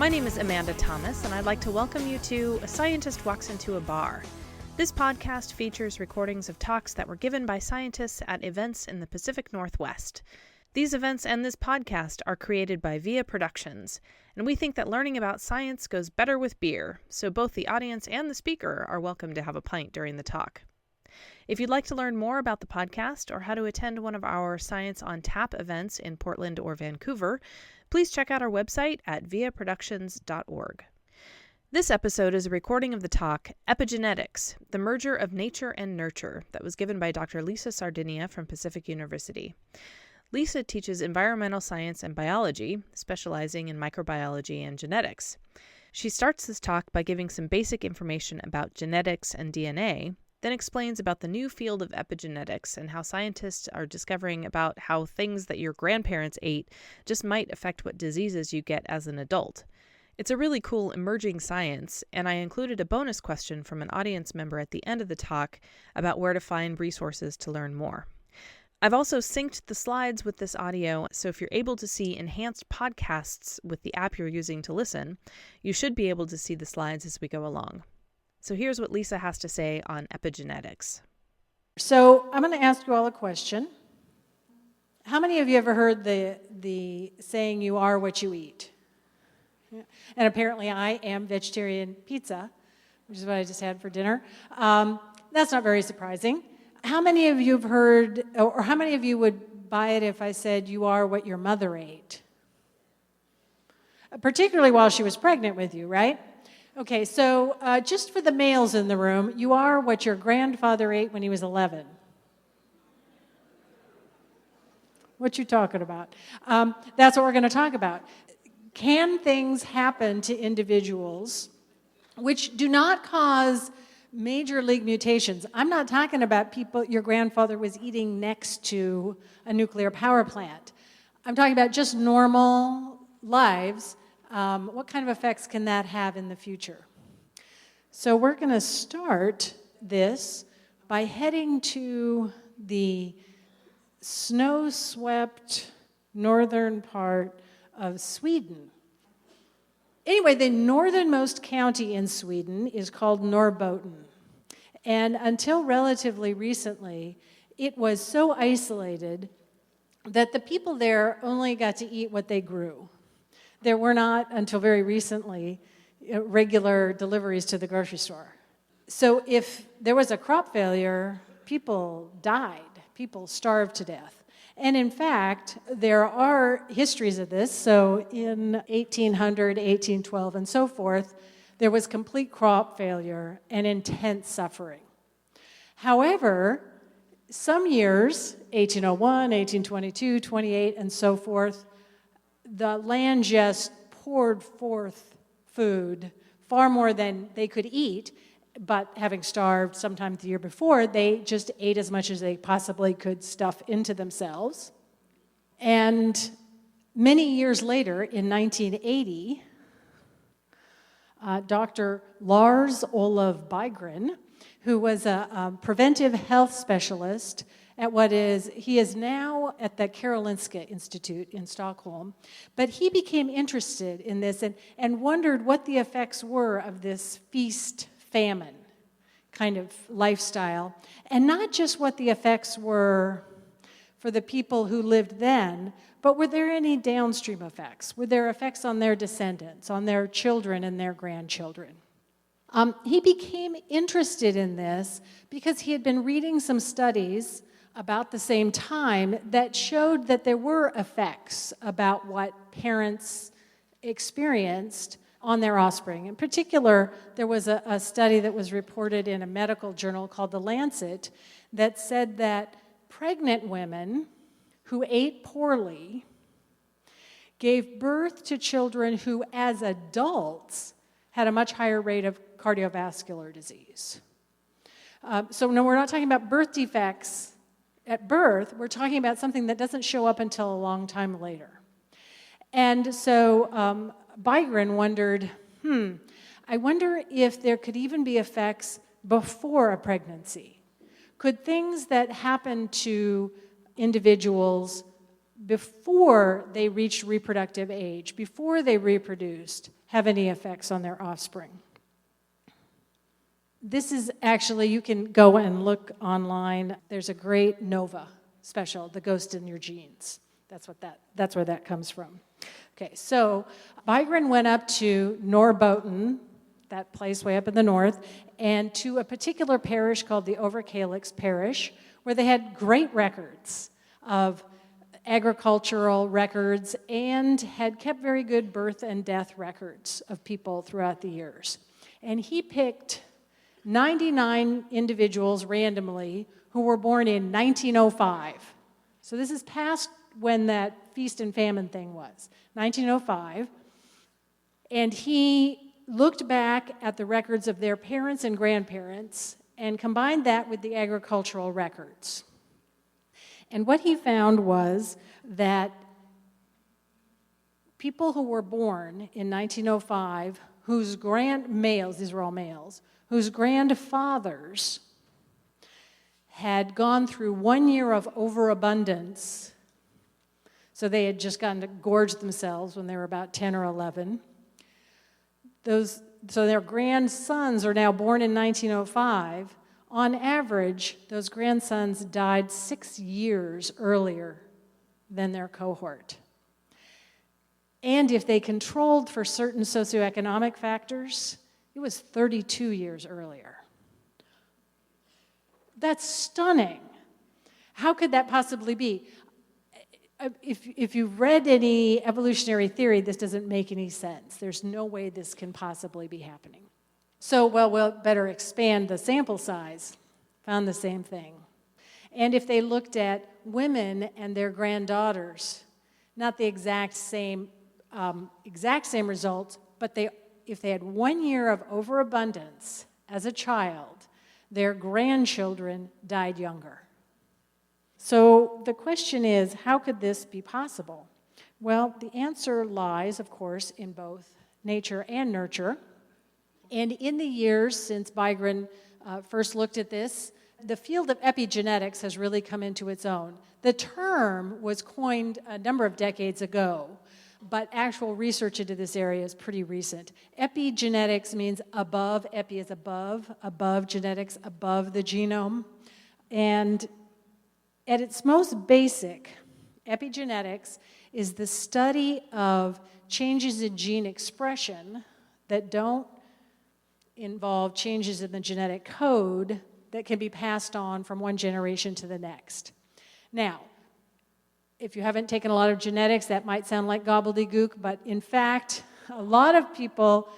My name is Amanda Thomas, and I'd like to welcome you to A Scientist Walks into a Bar. This podcast features recordings of talks that were given by scientists at events in the Pacific Northwest. These events and this podcast are created by Via Productions, and we think that learning about science goes better with beer, so both the audience and the speaker are welcome to have a pint during the talk. If you'd like to learn more about the podcast or how to attend one of our Science on Tap events in Portland or Vancouver, please check out our website at viaproductions.org. This episode is a recording of the talk Epigenetics, the Merger of Nature and Nurture, that was given by Dr. Lisa Sardinia from Pacific University. Lisa teaches environmental science and biology, specializing in microbiology and genetics. She starts this talk by giving some basic information about genetics and DNA, then explains about the new field of epigenetics and how scientists are discovering about how things that your grandparents ate just might affect what diseases you get as an adult. It's a really cool emerging science, and I included a bonus question from an audience member at the end of the talk about where to find resources to learn more. I've also synced the slides with this audio, so if you're able to see enhanced podcasts with the app you're using to listen, you should be able to see the slides as we go along. So here's what Lisa has to say on epigenetics. So I'm going to ask you all a question. How many of you ever heard the saying, you are what you eat? Yeah. And apparently I am vegetarian pizza, which is what I just had for dinner. That's not very surprising. How many of you have heard, or how many of you would buy it if I said you are what your mother ate? Particularly while she was pregnant with you, right? Okay, so just for the males in the room, you are what your grandfather ate when he was 11. What you talking about? That's what we're going to talk about. Can things happen to individuals which do not cause major league mutations? I'm not talking about people your grandfather was eating next to a nuclear power plant. I'm talking about just normal lives. What kind of effects can that have in the future? So we're going to start this by heading to the snow-swept northern part of Sweden. Anyway, the northernmost county in Sweden is called Norrbotten. And until relatively recently, it was so isolated that the people there only got to eat what they grew. There were not, until very recently, regular deliveries to the grocery store. So if there was a crop failure, people died. People starved to death. And in fact, there are histories of this. So in 1800, 1812, and so forth, there was complete crop failure and intense suffering. However, some years, 1801, 1822, 28, and so forth, the land just poured forth food, far more than they could eat, but having starved sometime the year before, they just ate as much as they possibly could stuff into themselves. And many years later, in 1980, Dr. Lars Olof Bygren, who was a preventive health specialist at he is now at the Karolinska Institute in Stockholm, but he became interested in this and wondered what the effects were of this feast-famine kind of lifestyle, and not just what the effects were for the people who lived then, but were there any downstream effects? Were there effects on their descendants, on their children and their grandchildren? He became interested in this because he had been reading some studies about the same time that showed that there were effects about what parents experienced on their offspring. In particular, there was a study that was reported in a medical journal called The Lancet that said that pregnant women who ate poorly gave birth to children who, as adults, had a much higher rate of cardiovascular disease. So no, we're not talking about birth defects at birth. We're talking about something that doesn't show up until a long time later. And so Bygren wondered, I wonder if there could even be effects before a pregnancy. Could things that happen to individuals before they reached reproductive age, before they reproduced, have any effects on their offspring. This is actually, you can go and look online. There's a great Nova special, The Ghost in Your Genes. That's where that comes from. Okay, so Bygren went up to Norrbotten, that place way up in the north, and to a particular parish called the Overkalix Parish, where they had great records of agricultural records and had kept very good birth and death records of people throughout the years. And he picked 99 individuals randomly who were born in 1905. So this is past when that feast and famine thing was, 1905. And he looked back at the records of their parents and grandparents and combined that with the agricultural records. And what he found was that people who were born in 1905, whose males, these were all males, whose grandfathers had gone through 1 year of overabundance, so they had just gotten to gorge themselves when they were about 10 or 11. So their grandsons are now born in 1905. On average, those grandsons died 6 years earlier than their cohort. And if they controlled for certain socioeconomic factors, it was 32 years earlier. That's stunning. How could that possibly be? If you've read any evolutionary theory, this doesn't make any sense. There's no way this can possibly be happening. So, we'll better expand the sample size. Found the same thing. And if they looked at women and their granddaughters, not the exact same results, but if they had 1 year of overabundance as a child, their grandchildren died younger. So the question is, how could this be possible? Well, the answer lies, of course, in both nature and nurture. And in the years since Bygren first looked at this, the field of epigenetics has really come into its own. The term was coined a number of decades ago, but actual research into this area is pretty recent. Epigenetics means above, epi is above genetics, above the genome. And at its most basic, epigenetics is the study of changes in gene expression that don't involve changes in the genetic code that can be passed on from one generation to the next. Now, if you haven't taken a lot of genetics, that might sound like gobbledygook, but in fact, a lot of people,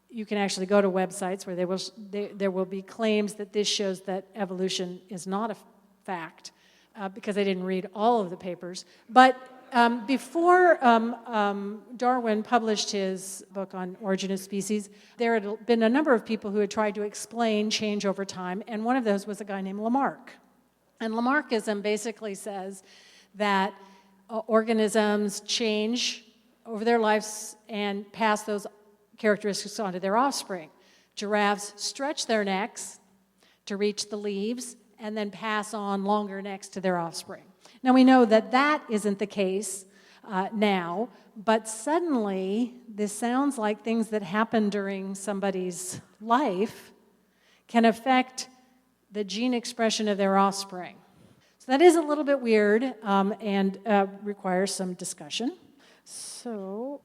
you can actually go to websites where there will be claims that this shows that evolution is not a fact, because I didn't read all of the papers. But before Darwin published his book on Origin of Species, there had been a number of people who had tried to explain change over time, and one of those was a guy named Lamarck. And Lamarckism basically says that organisms change over their lives and pass those characteristics on to their offspring. Giraffes stretch their necks to reach the leaves and then pass on longer necks to their offspring. Now, we know that that isn't the case now, but suddenly this sounds like things that happen during somebody's life can affect the gene expression of their offspring. So that is a little bit weird and requires some discussion. So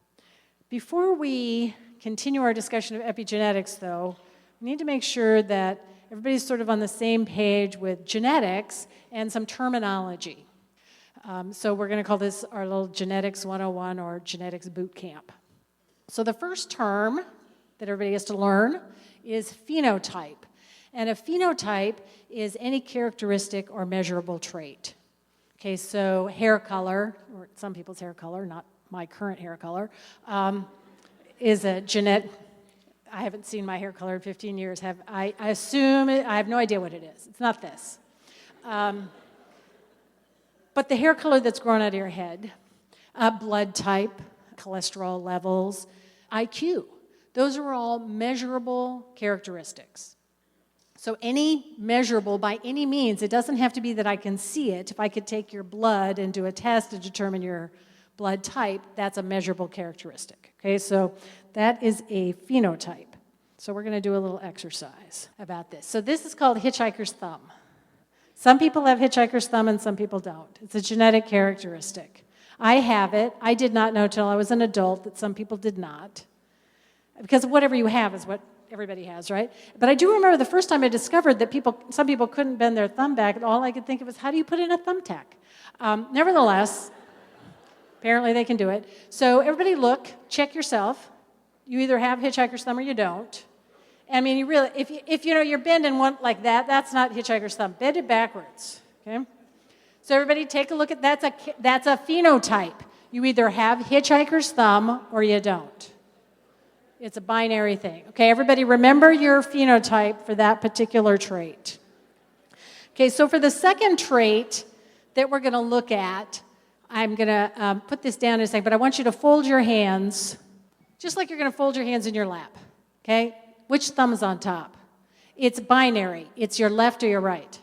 before we continue our discussion of epigenetics, though, we need to make sure that everybody's sort of on the same page with genetics and some terminology. So we're going to call this our little Genetics 101 or Genetics Boot Camp. So the first term that everybody has to learn is phenotype. And a phenotype is any characteristic or measurable trait. Okay, so hair color, or some people's hair color, not my current hair color, is a genetic. I haven't seen my hair color in 15 years. I assume it, I have no idea what it is. It's not this. But the hair color that's grown out of your head, blood type, cholesterol levels, IQ, those are all measurable characteristics. So any measurable by any means, it doesn't have to be that I can see it. If I could take your blood and do a test to determine your blood type, that's a measurable characteristic. Okay, so that is a phenotype. So we're going to do a little exercise about this. So this is called hitchhiker's thumb. Some people have hitchhiker's thumb and some people don't. It's a genetic characteristic. I have it. I did not know till I was an adult that some people did not. Because whatever you have is what everybody has, right? But I do remember the first time I discovered that some people couldn't bend their thumb back, and all I could think of was, how do you put in a thumbtack? Nevertheless, apparently they can do it. So everybody look, check yourself. You either have hitchhiker's thumb or you don't. I mean, you really, if you know you're bending one like that, that's not hitchhiker's thumb. Bend it backwards, okay? So everybody take a look at that's a phenotype. You either have hitchhiker's thumb or you don't. It's a binary thing. Okay, everybody remember your phenotype for that particular trait. Okay, so for the second trait that we're going to look at, I'm going to put this down in a second, but I want you to fold your hands, just like you're going to fold your hands in your lap. Okay, which thumb is on top? It's binary. It's your left or your right.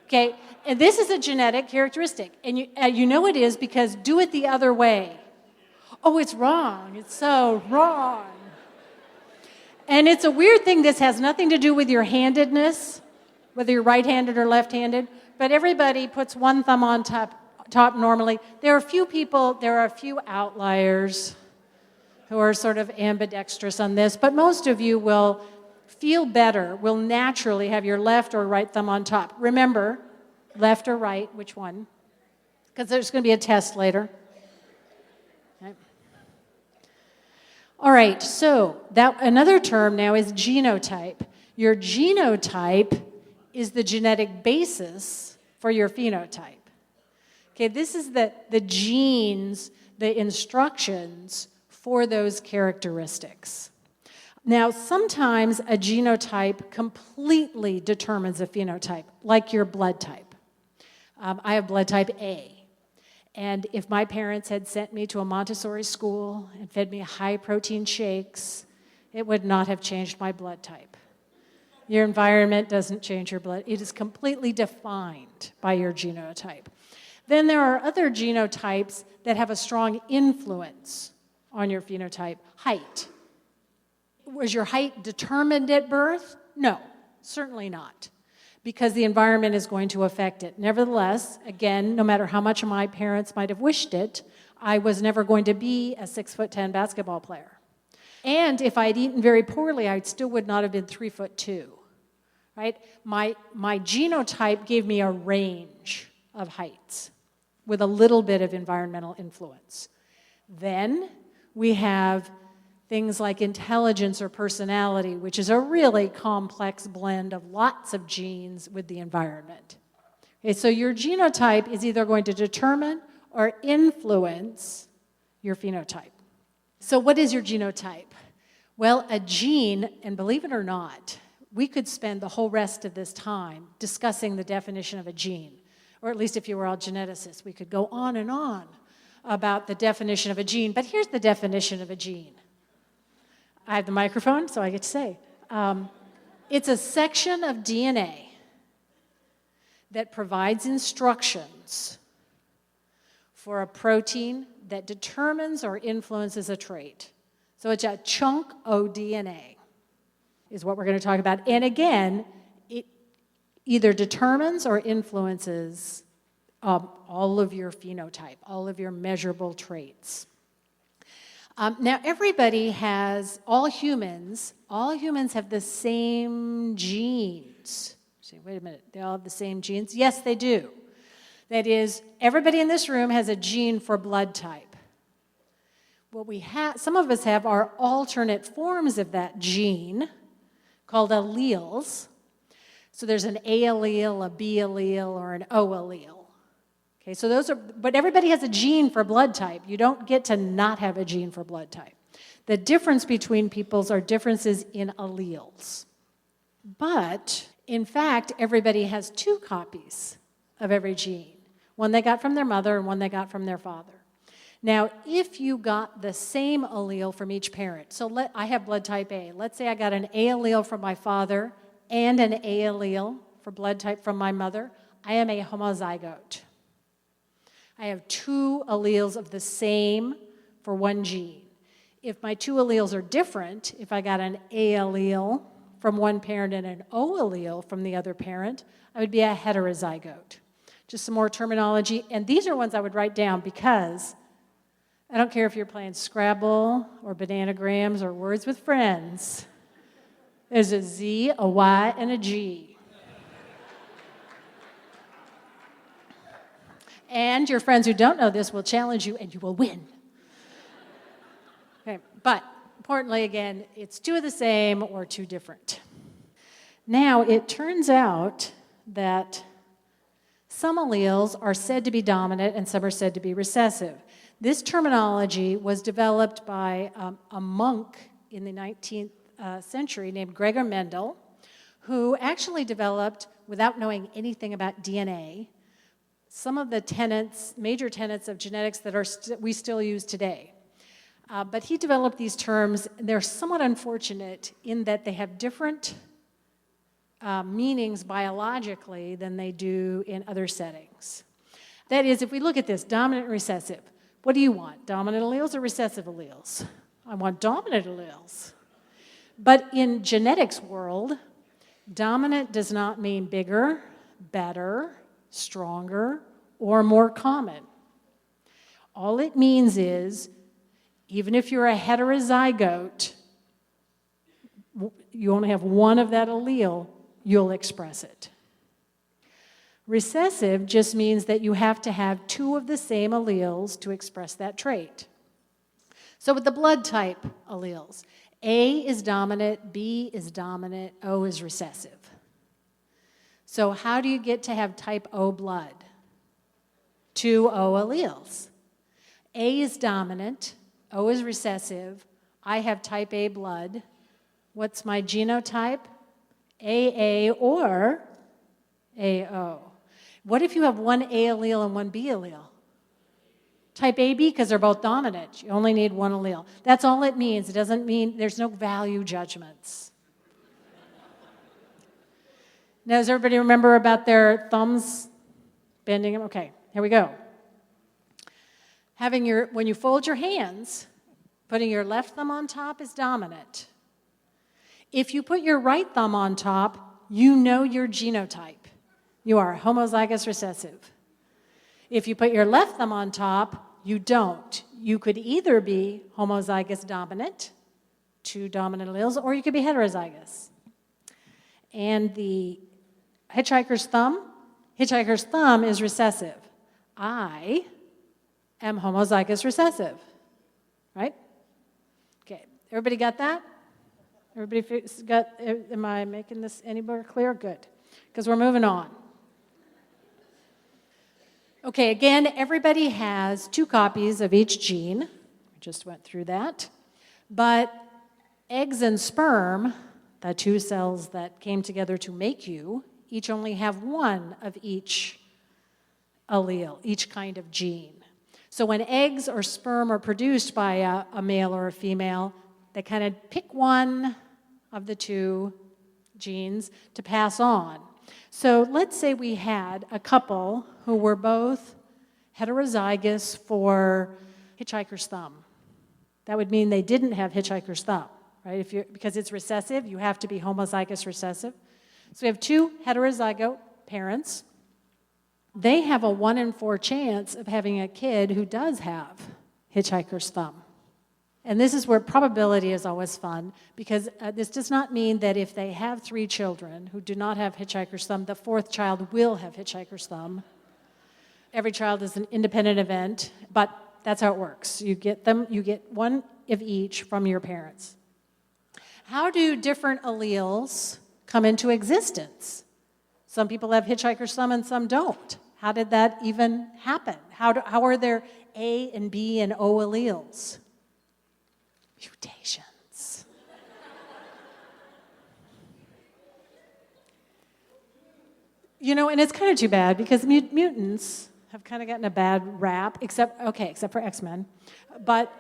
Okay, and this is a genetic characteristic, and you know it is because do it the other way. Oh, it's wrong. It's so wrong. And it's a weird thing. This has nothing to do with your handedness, whether you're right-handed or left-handed, but everybody puts one thumb on top normally. There are a few outliers who are sort of ambidextrous on this, but most of you will feel better, will naturally have your left or right thumb on top. Remember, left or right, which one? Because there's going to be a test later. Okay. All right, so another term now is genotype. Your genotype is the genetic basis for your phenotype. Okay, this is the genes, the instructions for those characteristics. Now, sometimes a genotype completely determines a phenotype, like your blood type. I have blood type A. And if my parents had sent me to a Montessori school and fed me high-protein shakes, it would not have changed my blood type. Your environment doesn't change your blood. It is completely defined by your genotype. Then there are other genotypes that have a strong influence on your phenotype. Height. Was your height determined at birth? No, certainly not, because the environment is going to affect it. Nevertheless, again, no matter how much my parents might have wished it, I was never going to be a 6'10" basketball player. And if I'd eaten very poorly, I still would not have been 3'2", right? My genotype gave me a range of heights with a little bit of environmental influence. Then we have things like intelligence or personality, which is a really complex blend of lots of genes with the environment. Okay, so your genotype is either going to determine or influence your phenotype. So what is your genotype? Well, a gene, and believe it or not, we could spend the whole rest of this time discussing the definition of a gene, or at least if you were all geneticists, we could go on and on about the definition of a gene. But here's the definition of a gene. I have the microphone, so I get to say. It's a section of DNA that provides instructions for a protein that determines or influences a trait. So it's a chunk of DNA is what we're going to talk about. And again, it either determines or influences all of your phenotype, all of your measurable traits. Now, everybody has, all humans have the same genes. Say, wait a minute, they all have the same genes? Yes, they do. That is, everybody in this room has a gene for blood type. What we have, some of us have are alternate forms of that gene called alleles. So there's an A allele, a B allele, or an O allele. Okay, so those are, but everybody has a gene for blood type. You don't get to not have a gene for blood type. The difference between peoples are differences in alleles. But, in fact, everybody has 2 copies of every gene. One they got from their mother and one they got from their father. Now, if you got the same allele from each parent, so I have blood type A. Let's say I got an A allele from my father and an A allele for blood type from my mother. I am a homozygote. I have two alleles of the same for one gene. If my two alleles are different, if I got an A allele from one parent and an O allele from the other parent, I would be a heterozygote. Just some more terminology, and these are ones I would write down because I don't care if you're playing Scrabble or Bananagrams or Words with Friends. There's a Z, a Y, and a G. And your friends who don't know this will challenge you and you will win. Okay, but importantly, again, it's two of the same or two different. Now, it turns out that some alleles are said to be dominant and some are said to be recessive. This terminology was developed by a monk in the 19th century named Gregor Mendel, who actually developed, without knowing anything about DNA, some of the major tenets of genetics that we still use today. But he developed these terms. They're somewhat unfortunate in that they have different meanings biologically than they do in other settings. That is, if we look at this, dominant and recessive, what do you want, dominant alleles or recessive alleles? I want dominant alleles. But in genetics world, dominant does not mean bigger, better, stronger, or more common. All it means is, even if you're a heterozygote, you only have one of that allele, you'll express it. Recessive just means that you have to have two of the same alleles to express that trait. So with the blood type alleles, A is dominant, B is dominant, O is recessive. So how do you get to have type O blood? Two O alleles. A is dominant, O is recessive, I have type A blood. What's my genotype? AA or AO. What if you have one A allele and one B allele? Type AB, because they're both dominant. You only need one allele. That's all it means. It doesn't mean there's no value judgments. Now, does everybody remember about their thumbs bending them? Okay, here we go. When you fold your hands, putting your left thumb on top is dominant. If you put your right thumb on top, you know your genotype. You are homozygous recessive. If you put your left thumb on top, you don't. You could either be homozygous dominant, two dominant alleles, or you could be heterozygous. And the hitchhiker's thumb is recessive. I am homozygous recessive, right? Okay, everybody got that? Everybody got, am I making this any more clear? Good, because we're moving on. Okay, again, everybody has two copies of each gene. We just went through that. But eggs and sperm, the two cells that came together to make you, each only have one of each allele, each kind of gene. So when eggs or sperm are produced by a male or a female, they kind of pick one of the two genes to pass on. So let's say we had a couple who were both heterozygous for hitchhiker's thumb. That would mean they didn't have hitchhiker's thumb, right? Because it's recessive, you have to be homozygous recessive. So we have two heterozygote parents. They have a 1 in 4 chance of having a kid who does have hitchhiker's thumb. And this is where probability is always fun, because this does not mean that if they have 3 children who do not have hitchhiker's thumb, the 4th child will have hitchhiker's thumb. Every child is an independent event, but that's how it works. You get one of each from your parents. How do different alleles come into existence? Some people have hitchhiker's thumb and some don't. How did that even happen? How are there A and B and O alleles? Mutations. And it's kind of too bad because mutants have kind of gotten a bad rap, except for X-Men. But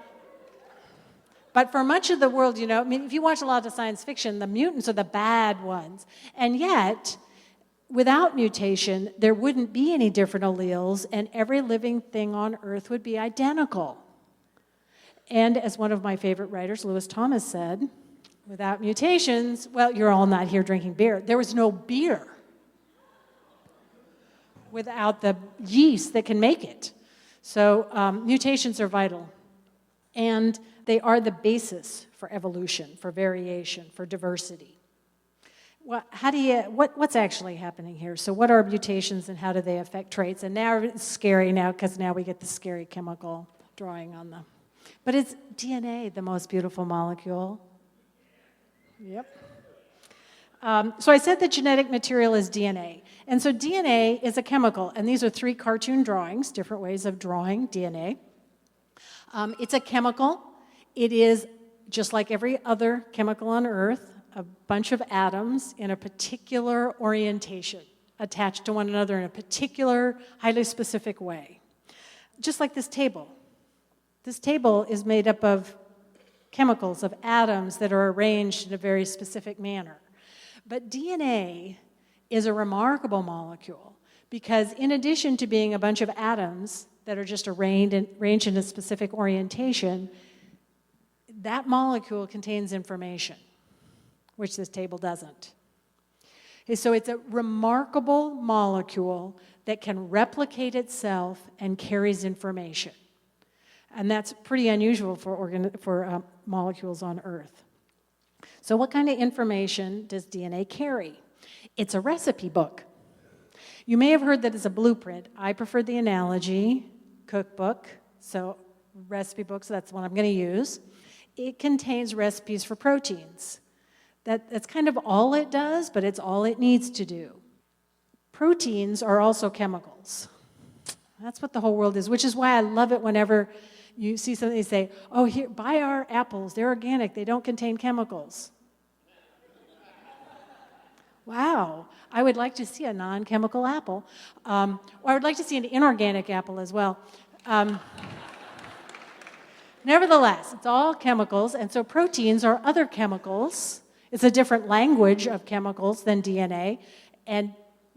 for much of the world, I mean, if you watch a lot of science fiction, the mutants are the bad ones. And yet, without mutation, there wouldn't be any different alleles, and every living thing on Earth would be identical. And as one of my favorite writers, Lewis Thomas, said, without mutations, well, you're all not here drinking beer. There was no beer without the yeast that can make it. So mutations are vital. And they are the basis for evolution, for variation, for diversity. Well, what's actually happening here? So what are mutations and how do they affect traits? And now it's scary because now we get the scary chemical drawing on them. But is DNA the most beautiful molecule? Yep. So I said the genetic material is DNA. And so DNA is a chemical. And these are 3 cartoon drawings, different ways of drawing DNA. It's a chemical. It is, just like every other chemical on Earth, a bunch of atoms in a particular orientation, attached to one another in a particular, highly specific way. Just like this table. This table is made up of chemicals, of atoms that are arranged in a very specific manner. But DNA is a remarkable molecule because in addition to being a bunch of atoms that are just arranged in a specific orientation, that molecule contains information, which this table doesn't. So it's a remarkable molecule that can replicate itself and carries information. And that's pretty unusual for molecules on Earth. So what kind of information does DNA carry? It's a recipe book. You may have heard that it's a blueprint. I prefer the analogy, cookbook, so recipe books, that's what I'm going to use. It contains recipes for proteins. That's kind of all it does, but it's all it needs to do. Proteins are also chemicals. That's what the whole world is, which is why I love it whenever you see something, they say, oh, here, buy our apples. They're organic. They don't contain chemicals. Wow. I would like to see a non-chemical apple. Or I would like to see an inorganic apple as well. Nevertheless, it's all chemicals, and so proteins are other chemicals. It's a different language of chemicals than DNA, and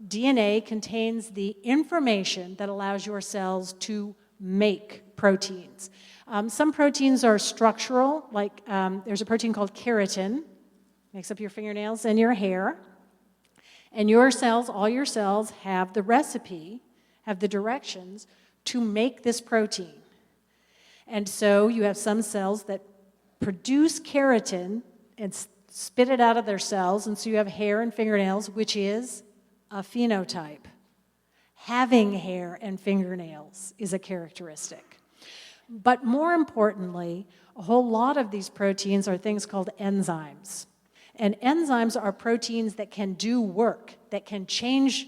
DNA contains the information that allows your cells to make proteins. Some proteins are structural, like there's a protein called keratin, makes up your fingernails and your hair. And your cells, all your cells, have the recipe, have the directions to make this protein. And so you have some cells that produce keratin and spit it out of their cells, and so you have hair and fingernails, which is a phenotype. Having hair and fingernails is a characteristic. But more importantly, a whole lot of these proteins are things called enzymes. And enzymes are proteins that can do work, that can change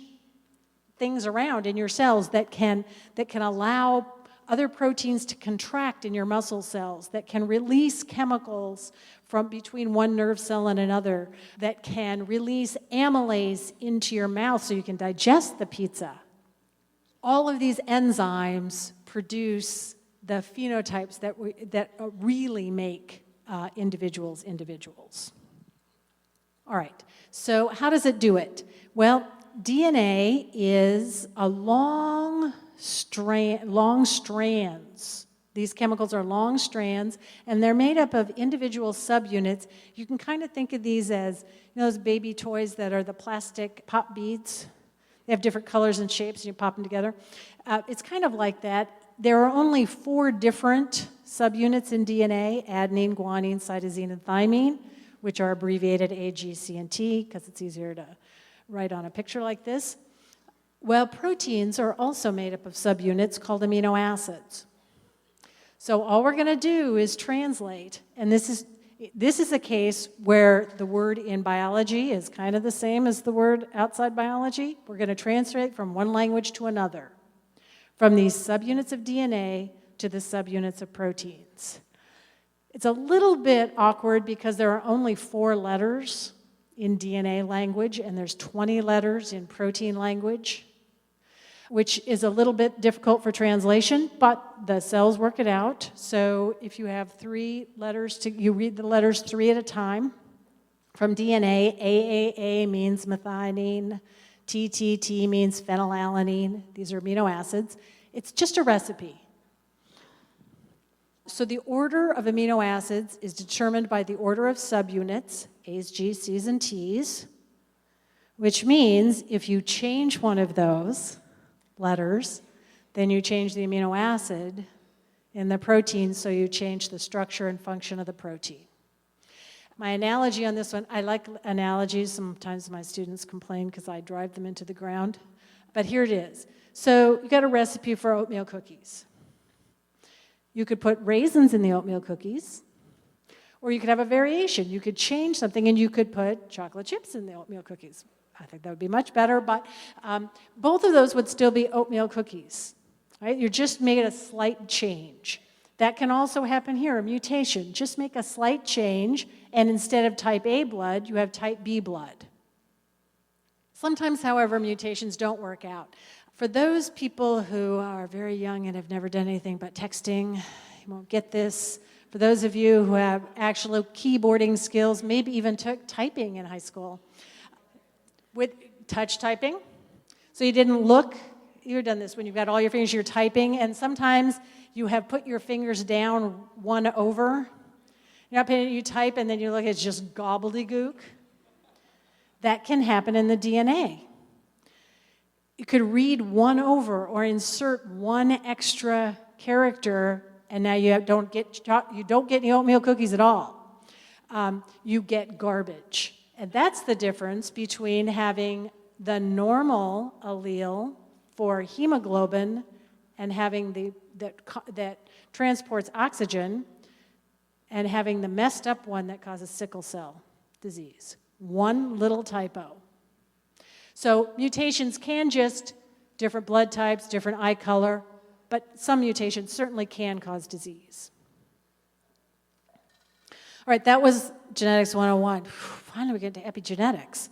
things around in your cells, that can allow other proteins to contract in your muscle cells, that can release chemicals from between one nerve cell and another, that can release amylase into your mouth so you can digest the pizza. All of these enzymes produce the phenotypes that really make individuals. All right, so how does it do it? Well, DNA is a long strands. These chemicals are long strands, and they're made up of individual subunits. You can kind of think of these as, those baby toys that are the plastic pop beads. They have different colors and shapes, and you pop them together. It's kind of like that. There are only 4 different subunits in DNA, adenine, guanine, cytosine, and thymine, which are abbreviated A, G, C, and T, because it's easier to write on a picture like this. Well, proteins are also made up of subunits called amino acids. So all we're going to do is translate, and this is a case where the word in biology is kind of the same as the word outside biology. We're going to translate from one language to another, from these subunits of DNA to the subunits of proteins. It's a little bit awkward because there are only 4 letters in DNA language, and there's 20 letters in protein language. which is a little bit difficult for translation, but the cells work it out. So if you have 3 letters, you read the letters 3 at a time. From DNA, AAA means methionine, TTT means phenylalanine. These are amino acids. It's just a recipe. So the order of amino acids is determined by the order of subunits, A's, G's, C's, and T's, which means if you change one of those letters, then you change the amino acid in the protein, so you change the structure and function of the protein. My analogy on this one, I like analogies. Sometimes my students complain because I drive them into the ground. But here it is. So you got a recipe for oatmeal cookies. You could put raisins in the oatmeal cookies, or you could have a variation. You could change something, and you could put chocolate chips in the oatmeal cookies. I think that would be much better, but both of those would still be oatmeal cookies. Right? You just made a slight change. That can also happen here, a mutation. Just make a slight change, and instead of type A blood, you have type B blood. Sometimes, however, mutations don't work out. For those people who are very young and have never done anything but texting, you won't get this. For those of you who have actual keyboarding skills, maybe even took typing in high school, with touch typing. So you didn't look, you've done this when you've got all your fingers, you're typing, and sometimes you have put your fingers down one over. You're not paying, you type, and then you look, it's just gobbledygook. That can happen in the DNA. You could read one over or insert one extra character, and now you don't get any oatmeal cookies at all. You get garbage. And that's the difference between having the normal allele for hemoglobin and having that transports oxygen, and having the messed up one that causes sickle cell disease. One little typo. So mutations can just, different blood types, different eye color, but some mutations certainly can cause disease. All right, that was Genetics 101. Finally, we get to epigenetics.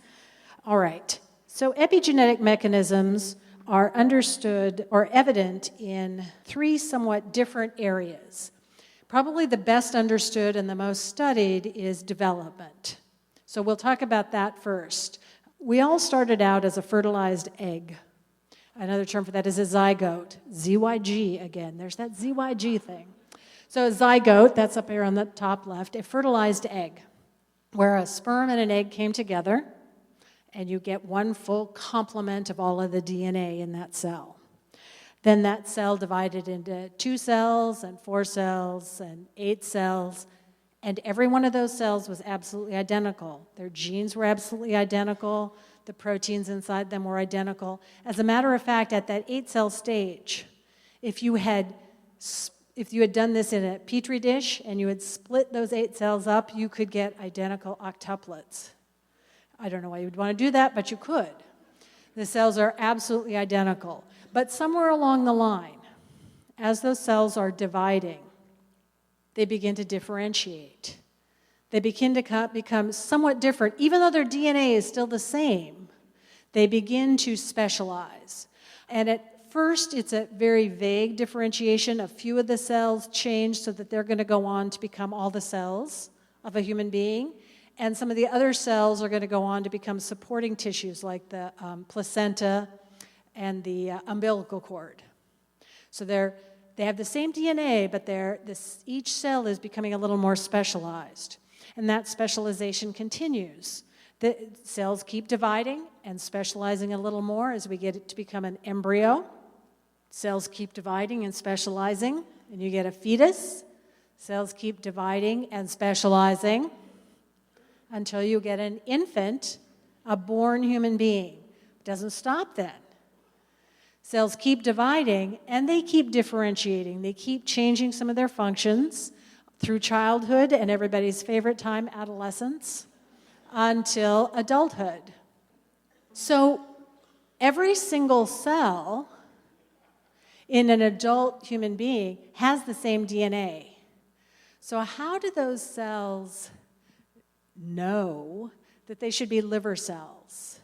All right, so epigenetic mechanisms are understood or evident in 3 somewhat different areas. Probably the best understood and the most studied is development. So we'll talk about that first. We all started out as a fertilized egg. Another term for that is a zygote. ZYG again. There's that ZYG thing. So a zygote, that's up here on the top left, a fertilized egg, where a sperm and an egg came together, and you get one full complement of all of the DNA in that cell. Then that cell divided into 2 cells and 4 cells and 8 cells, and every one of those cells was absolutely identical. Their genes were absolutely identical. The proteins inside them were identical. As a matter of fact, at that 8-cell stage, if you had done this in a petri dish and you had split those 8 cells up, you could get identical octuplets. I don't know why you would want to do that, but you could. The cells are absolutely identical. But somewhere along the line, as those cells are dividing, they begin to differentiate. They begin to become somewhat different. Even though their DNA is still the same, they begin to specialize. And at first, it's a very vague differentiation. A few of the cells change so that they're going to go on to become all the cells of a human being. And some of the other cells are going to go on to become supporting tissues like the placenta and the umbilical cord. So they have the same DNA, but each cell is becoming a little more specialized. And that specialization continues. The cells keep dividing and specializing a little more as we get it to become an embryo. Cells keep dividing and specializing, and you get a fetus. Cells keep dividing and specializing until you get an infant, a born human being. It doesn't stop then. Cells keep dividing, and they keep differentiating. They keep changing some of their functions through childhood and everybody's favorite time, adolescence, until adulthood. So every single cell in an adult human being has the same DNA. So how do those cells know that they should be liver cells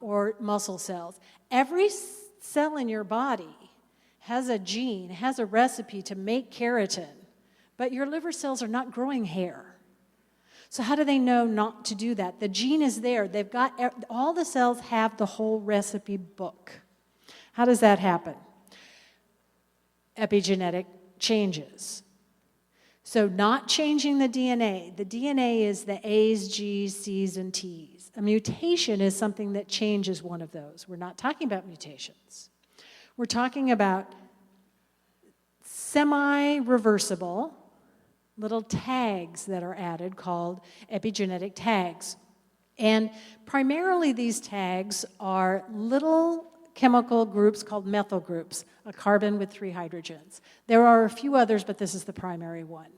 or muscle cells? Every cell in your body has a gene, has a recipe to make keratin, but your liver cells are not growing hair. So how do they know not to do that? The gene is there. They've got, all the cells have the whole recipe book. How does that happen? Epigenetic changes. So not changing the DNA is the A's, G's, C's, and T's. A mutation is something that changes one of those. We're not talking about mutations. We're talking about semi-reversible little tags that are added called epigenetic tags. And primarily these tags are little chemical groups called methyl groups, a carbon with 3 hydrogens. There are a few others, but this is the primary one.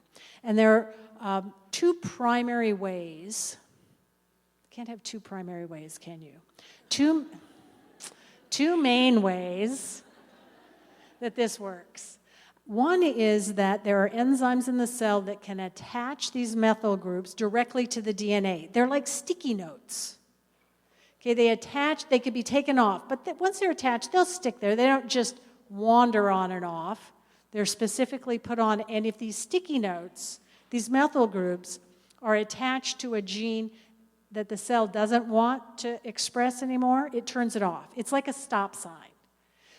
And there are 2 primary ways. Can't have 2 primary ways, can you? Two main ways that this works. One is that there are enzymes in the cell that can attach these methyl groups directly to the DNA. They're like sticky notes. Okay, they could be taken off, but once they're attached, they'll stick there. They don't just wander on and off. They're specifically put on, and if these sticky notes, these methyl groups, are attached to a gene that the cell doesn't want to express anymore, it turns it off. It's like a stop sign.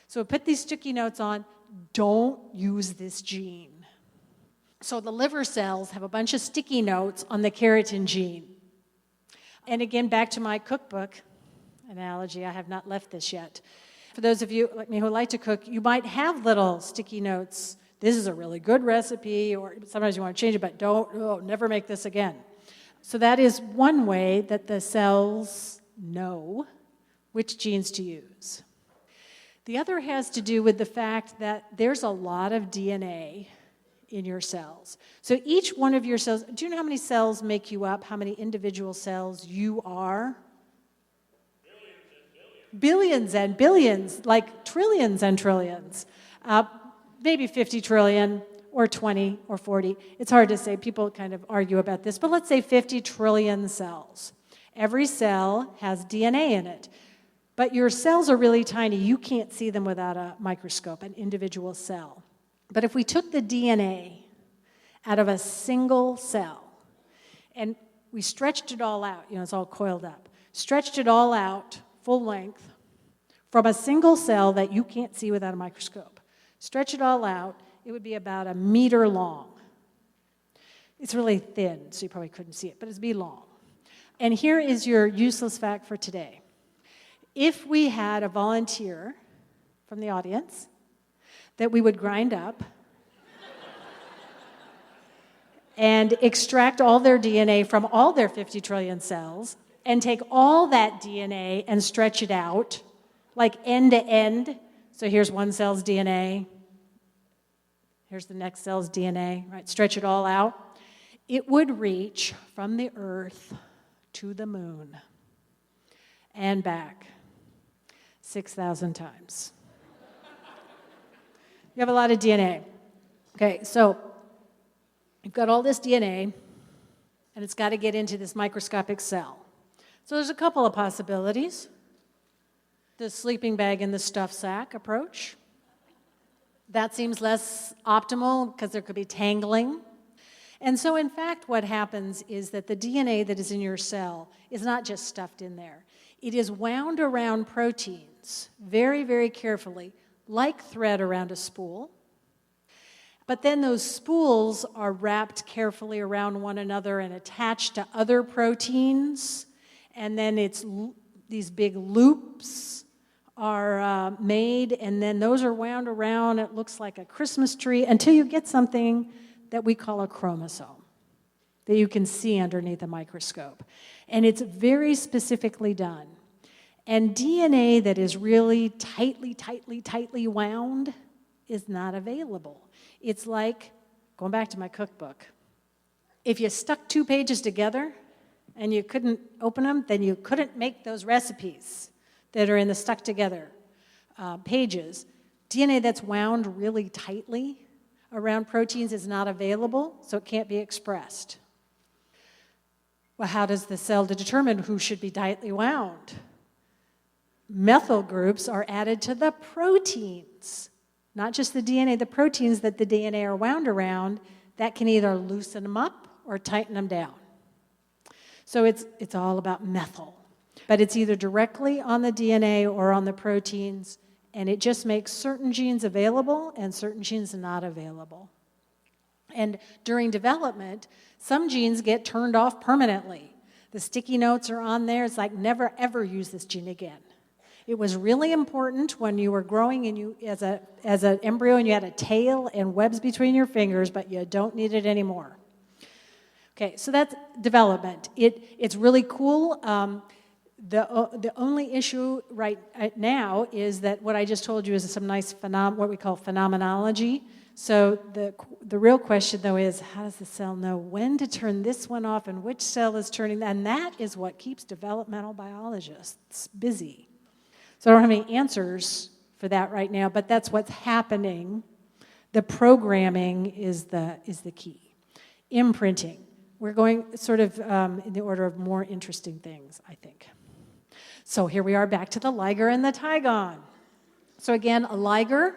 So put these sticky notes on, don't use this gene. So the liver cells have a bunch of sticky notes on the keratin gene. And again, back to my cookbook analogy, I have not left this yet. For those of you like me who like to cook, you might have little sticky notes. This is a really good recipe, or sometimes you want to change it, but never make this again. So that is one way that the cells know which genes to use. The other has to do with the fact that there's a lot of DNA in your cells. So each one of your cells, do you know how many cells make you up, how many individual cells you are? Billions and billions, like trillions and trillions. Maybe 50 trillion or 20 or 40. It's hard to say. People kind of argue about this, but let's say 50 trillion cells. Every cell has DNA in it. But your cells are really tiny. You can't see them without a microscope, an individual cell. But if we took the DNA out of a single cell and we stretched it all out, it's all coiled up, stretched it all out full length from a single cell that you can't see without a microscope, stretch it all out, it would be about 1 meter long. It's really thin, so you probably couldn't see it, but it'd be long. And here is your useless fact for today. If we had a volunteer from the audience that we would grind up and extract all their DNA from all their 50 trillion cells and take all that DNA and stretch it out, like end to end. So here's one cell's DNA. Here's the next cell's DNA, right? Stretch it all out. It would reach from the Earth to the moon and back 6,000 times. You have a lot of DNA. Okay, so you've got all this DNA, and it's got to get into this microscopic cell. So there's a couple of possibilities. The sleeping bag in the stuffed sack approach. That seems less optimal because there could be tangling. And so in fact what happens is that the DNA that is in your cell is not just stuffed in there. It is wound around proteins very, very carefully, like thread around a spool. But then those spools are wrapped carefully around one another and attached to other proteins. And then these big loops are made, and then those are wound around. It looks like a Christmas tree until you get something that we call a chromosome that you can see underneath a microscope. And it's very specifically done. And DNA that is really tightly wound is not available. It's like, going back to my cookbook, if you stuck 2 pages together and you couldn't open them, then you couldn't make those recipes that are in the stuck together pages. DNA that's wound really tightly around proteins is not available, so it can't be expressed. Well, how does the cell determine who should be tightly wound? methyl groups are added to the proteins, not just the DNA, the proteins that the DNA are wound around that can either loosen them up or tighten them down. So it's all about methyl. But it's either directly on the DNA or on the proteins, and it just makes certain genes available and certain genes not available. And during development, some genes get turned off permanently. The sticky notes are on there. It's like, never, ever use this gene again. It was really important when you were growing and you, as an embryo, and you had a tail and webs between your fingers, but you don't need it anymore. Okay, so that's development. It's really cool. The only issue right now is that what I just told you is some nice what we call phenomenology. So the real question, though, is how does the cell know when to turn this one off and which cell is turning that? And that is what keeps developmental biologists busy. So I don't have any answers for that right now, but that's what's happening. The programming is the key. Imprinting. We're going sort of in the order of more interesting things, I think. So here we are back to the liger and the tigon. So again, a liger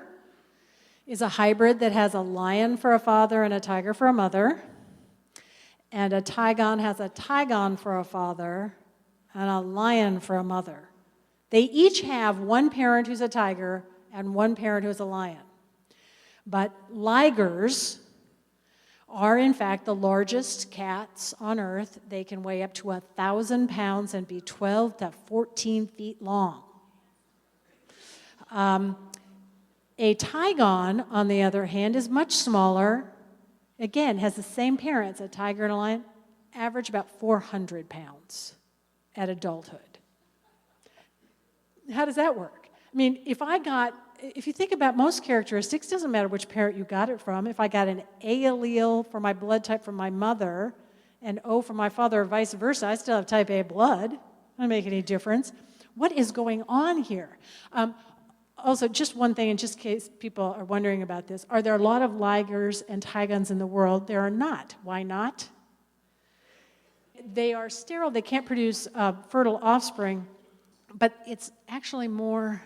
is a hybrid that has a lion for a father and a tiger for a mother. And a tigon has a tigon for a father and a lion for a mother. They each have one parent who's a tiger and one parent who's a lion. But ligers are, in fact, the largest cats on Earth. They can weigh up to 1,000 pounds and be 12 to 14 feet long. A tigon, on the other hand, is much smaller. Again, has the same parents, a tiger and a lion, average about 400 pounds at adulthood. How does that work? I mean, if you think about most characteristics, it doesn't matter which parent you got it from. If I got an A allele for my blood type from my mother and O from my father or vice versa, I still have type A blood. Doesn't make any difference. What is going on here? Also, just one thing, in just case people are wondering about this, are there a lot of ligers and tigons in the world? There are not. Why not? They are sterile. They can't produce fertile offspring, but it's actually more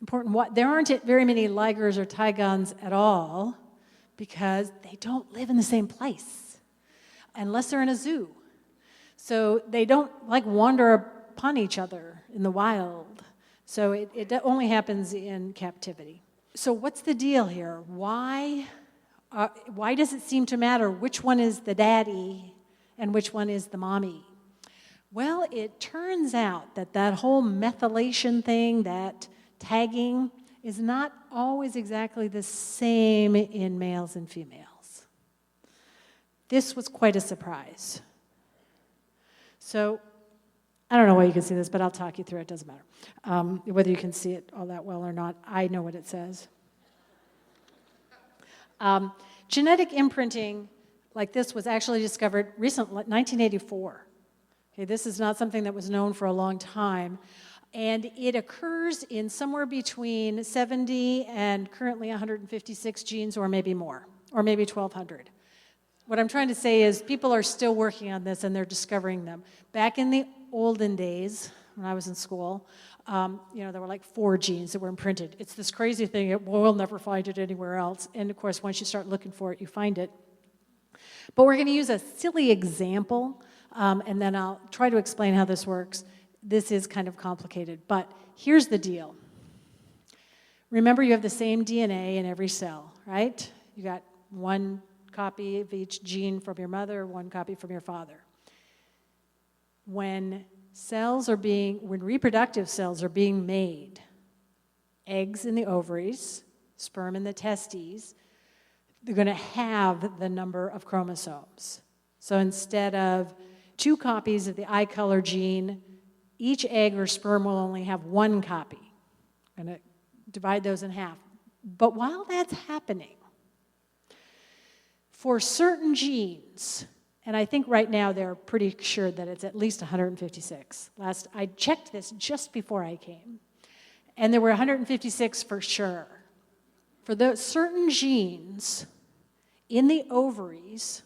important. There aren't very many ligers or tigons at all because they don't live in the same place unless they're in a zoo. So they don't wander upon each other in the wild. So it only happens in captivity. So what's the deal here? Why does it seem to matter which one is the daddy and which one is the mommy? Well, it turns out that whole methylation thing, that tagging, is not always exactly the same in males and females. This was quite a surprise. So I don't know why you can see this, but I'll talk you through it. It doesn't matter. Whether you can see it all that well or not, I know what it says. Genetic imprinting like this was actually discovered recently, 1984. Okay, this is not something that was known for a long time. And it occurs in somewhere between 70 and currently 156 genes, or maybe more, or maybe 1,200. What I'm trying to say is people are still working on this and they're discovering them. Back in the olden days, when I was in school, there were like 4 genes that were imprinted. It's this crazy thing, we'll never find it anywhere else. And of course, once you start looking for it, you find it. But we're going to use a silly example, and then I'll try to explain how this works. This is kind of complicated, but here's the deal. Remember, you have the same DNA in every cell, right? You got one copy of each gene from your mother, one copy from your father. When reproductive cells are being made, eggs in the ovaries, sperm in the testes, they're going to have the number of chromosomes. So instead of 2 copies of the eye color gene, each egg or sperm will only have 1 copy. I'm going to divide those in half. But while that's happening, for certain genes, and I think right now they're pretty sure that it's at least 156. I checked this just before I came, and there were 156 for sure. For those certain genes in the ovaries,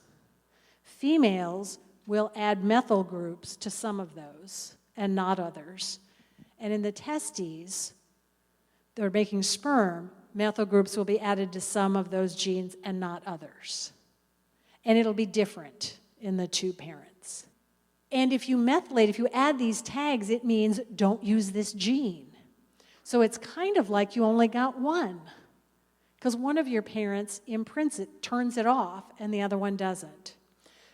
females will add methyl groups to some of those and not others. And in the testes, they're making sperm, methyl groups will be added to some of those genes and not others. And it'll be different in the two parents. And if you methylate, if you add these tags, it means don't use this gene. So it's kind of like you only got one, because one of your parents imprints it, turns it off, and the other one doesn't.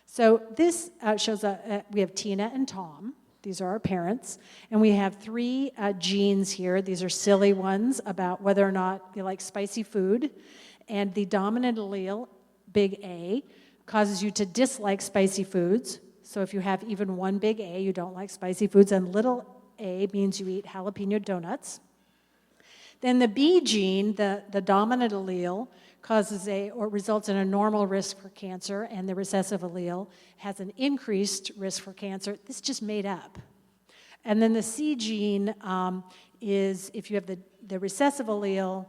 So this shows we have Tina and Tom. These are our parents. And we have three genes here. These are silly ones about whether or not you like spicy food. And the dominant allele, big A, causes you to dislike spicy foods. So if you have even one big A, you don't like spicy foods. And little a means you eat jalapeno donuts. Then the B gene, the dominant allele, causes or results in a normal risk for cancer, and the recessive allele has an increased risk for cancer. This is just made up. And then the C gene is, if you have the recessive allele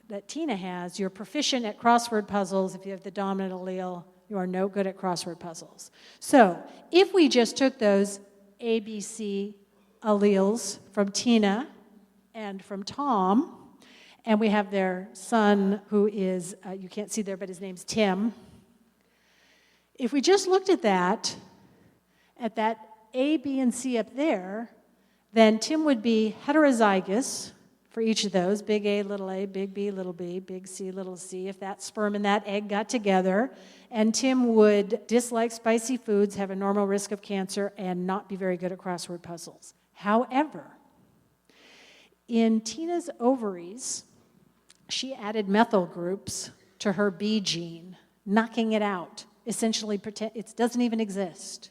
that Tina has, you're proficient at crossword puzzles. If you have the dominant allele, you are no good at crossword puzzles. So if we just took those ABC alleles from Tina and from Tom, and we have their son, who is, you can't see there, but his name's Tim. If we just looked at that A, B, and C up there, then Tim would be heterozygous for each of those, big A, big B, little b, big C, little c, if that sperm and that egg got together. And Tim would dislike spicy foods, have a normal risk of cancer, and not be very good at crossword puzzles. However, in Tina's ovaries, she added methyl groups to her B gene, knocking it out, essentially it doesn't even exist.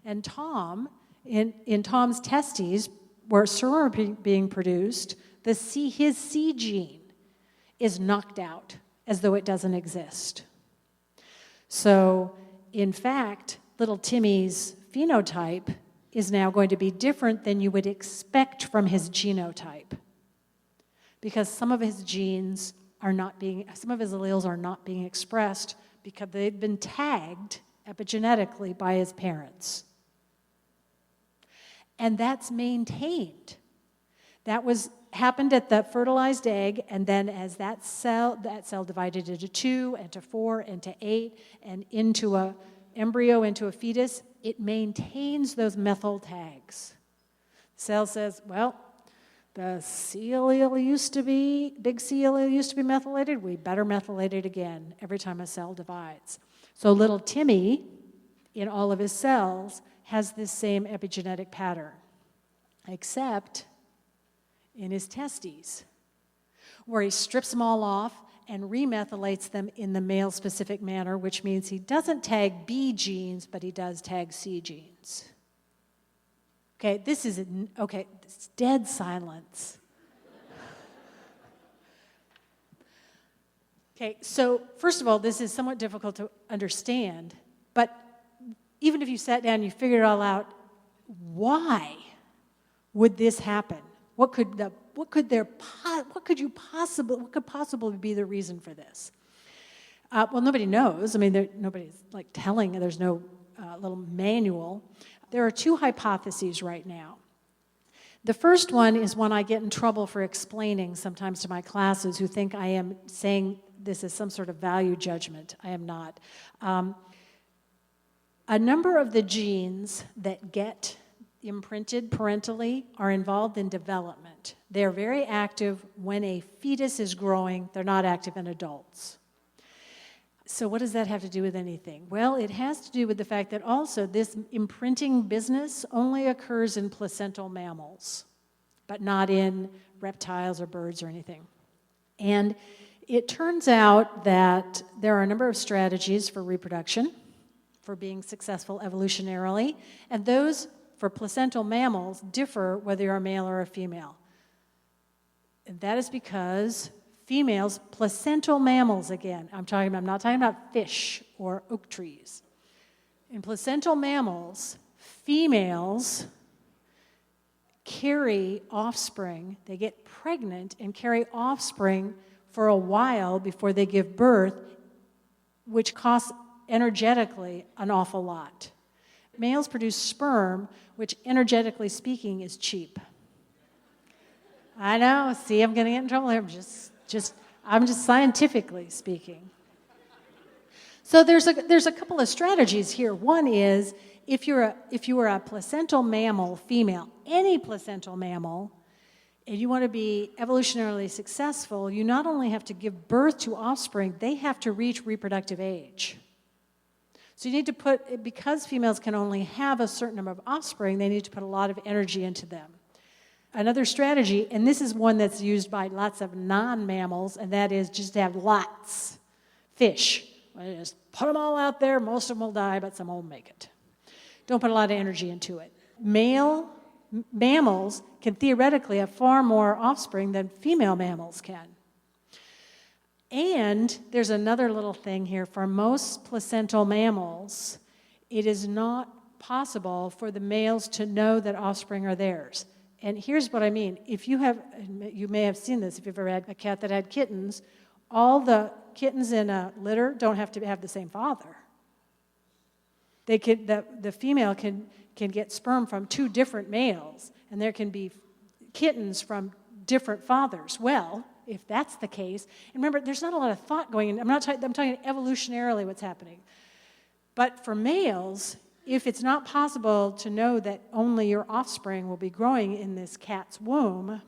And Tom, in Tom's testes, where sperm are being produced, his C gene is knocked out as though it doesn't exist. So, in fact, little Timmy's phenotype is now going to be different than you would expect from his genotype, because some of his alleles are not being expressed because they've been tagged epigenetically by his parents. And that's maintained. That happened at the fertilized egg, and then as that cell divided into 2, into 4, into 8, and into an embryo, into a fetus, it maintains those methyl tags. The cell says, well, the C allele big C allele used to be methylated, we better methylate it again every time a cell divides. So little Timmy, in all of his cells, has this same epigenetic pattern, except in his testes, where he strips them all off and remethylates them in the male-specific manner, which means he doesn't tag B genes, but he does tag C genes. Okay, it's dead silence. Okay, so first of all, this is somewhat difficult to understand, but even if you sat down and you figured it all out, why would this happen? What could possibly be the reason for this? Well, nobody knows. I mean, nobody's like telling. There's no little manual. There are two hypotheses right now. The first one is one I get in trouble for explaining sometimes to my classes who think I am saying this is some sort of value judgment. I am not. A number of the genes that get imprinted parentally are involved in development. They're very active when a fetus is growing. They're not active in adults. So what does that have to do with anything? Well, it has to do with the fact that also this imprinting business only occurs in placental mammals, but not in reptiles or birds or anything. And it turns out that there are a number of strategies for reproduction, for being successful evolutionarily, and those for placental mammals differ whether you're a male or a female. And that is because females, placental mammals again, I'm not talking about fish or oak trees. In placental mammals, females carry offspring, they get pregnant and carry offspring for a while before they give birth, which costs energetically an awful lot. Males produce sperm, which energetically speaking is cheap. I know. See, I'm going to get in trouble here. I'm just scientifically speaking. So there's a couple of strategies here. One is if you are a placental mammal, female, any placental mammal, and you want to be evolutionarily successful, you not only have to give birth to offspring, they have to reach reproductive age. So you need to put, because females can only have a certain number of offspring, they need to put a lot of energy into them. Another strategy, and this is one that's used by lots of non-mammals, and that is just to have lots. Fish. Just put them all out there, most of them will die, but some will make it. Don't put a lot of energy into it. Male mammals can theoretically have far more offspring than female mammals can. And there's another little thing here. For most placental mammals, it is not possible for the males to know that offspring are theirs. And here's what I mean. You may have seen this if you've ever had a cat that had kittens, all the kittens in a litter don't have to have the same father. The female can get sperm from two different males, and there can be kittens from different fathers. Well, if that's the case, and remember, there's not a lot of thought going in. I'm talking evolutionarily what's happening. But for males, if it's not possible to know that only your offspring will be growing in this cat's womb,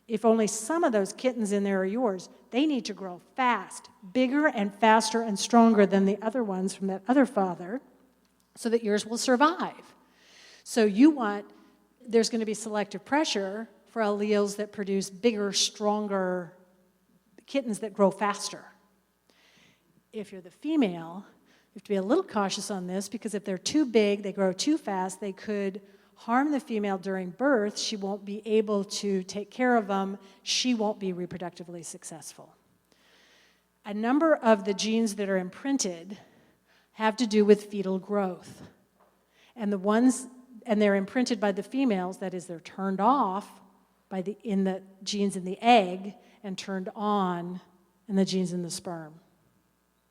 if only some of those kittens in there are yours, they need to grow fast, bigger and faster and stronger than the other ones from that other father, so that yours will survive. So there's going to be selective pressure for alleles that produce bigger, stronger kittens that grow faster. If you're the female, you have to be a little cautious on this, because if they're too big, they grow too fast, they could harm the female during birth. She won't be able to take care of them. She won't be reproductively successful. A number of the genes that are imprinted have to do with fetal growth. And they're imprinted by the females, that is, they're turned off in the genes in the egg and turned on in the genes in the sperm.